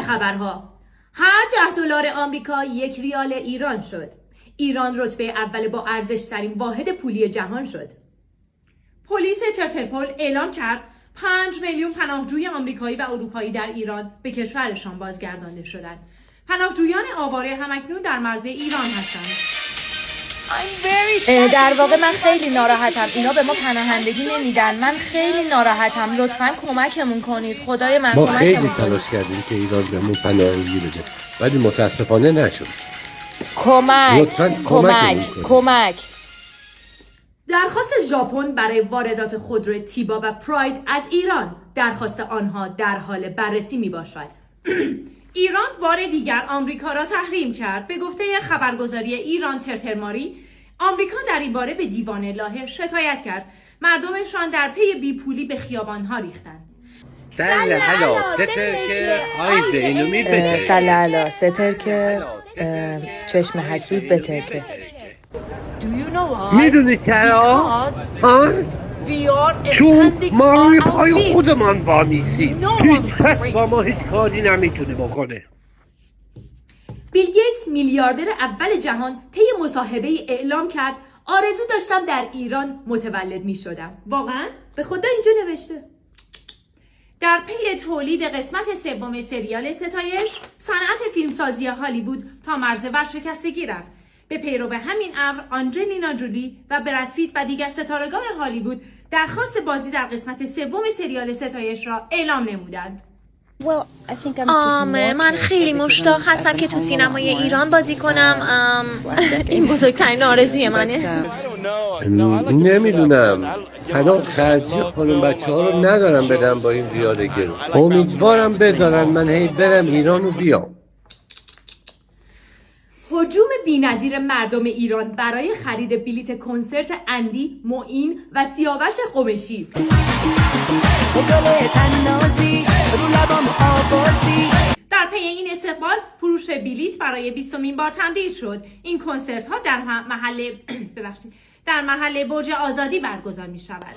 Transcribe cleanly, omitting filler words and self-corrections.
خبرها. هر $10 آمریکا 1 ریال ایران شد. ایران رتبه اول با ارزش‌ترین واحد پولی جهان شد. پلیس ترترپول اعلام کرد 5 میلیون پناهجوی آمریکایی و اروپایی در ایران به کشورشان بازگردانده شدند. پناهجویان آواره همکنون در مرز ایران هستند. در واقع من خیلی ناراحتم. اینا به ما پناهندگی نمیدن. من خیلی ناراحتم. لطفاً کمکمون کنید. خدای من ما کمکمون خیلی کنید. تلاش کردیم که ایران بهمون پناهندگی بده ولی متاسفانه نشد. لطفاً کمک. درخواست ژاپن برای واردات خودرو تیبا و پراید از ایران. درخواست آنها در حال بررسی می باشد. ایران بار دیگر آمریکا را تحریم کرد. به گفته خبرگزاری ایران ترترماری، آمریکا در این باره به دیوان لاهه شکایت کرد. مردمشان در پی بیپولی به خیابانها ریختند. سلالا سترکه چشم حسود بترکه. میدونی چرا؟ چون ما روی پای خودمان وامیستیم. هیچ کس با ما هیچ کاری نمیتونه بکنه. بیل گیتس میلیاردر اول جهان طی مصاحبه‌ای اعلام کرد آرزو داشتم در ایران متولد می شدم. واقعا؟ به خدا اینجا نوشته. در پی تولید قسمت سوم سریال ستایش، صنعت فیلمسازی هالیوود تا مرز ورشکستگی رفت. به پیرو همین امر آنجلینا جولی و براد پیت و دیگر ستارگان هالیوود درخواست بازی در قسمت سوم سریال ستایش را اعلام نمودند. من خیلی مشتاق هستم که تو سینمای ایران بازی کنم. این بزرگترین آرزوی منه. نمیدونم. تنها خرجی خانم بچه ها رو ندارم بدم با این ریال گرون. امیدوارم بذارن من هی برم ایران و بیام. هجوم بی‌نظیر مردم ایران برای خرید بلیت کنسرت اندی، معین و سیاوش قمشی. در پی این استقبال فروش بلیت برای 20مین بار تمدید شد. این کنسرت ها در محل برج آزادی برگزار می شود.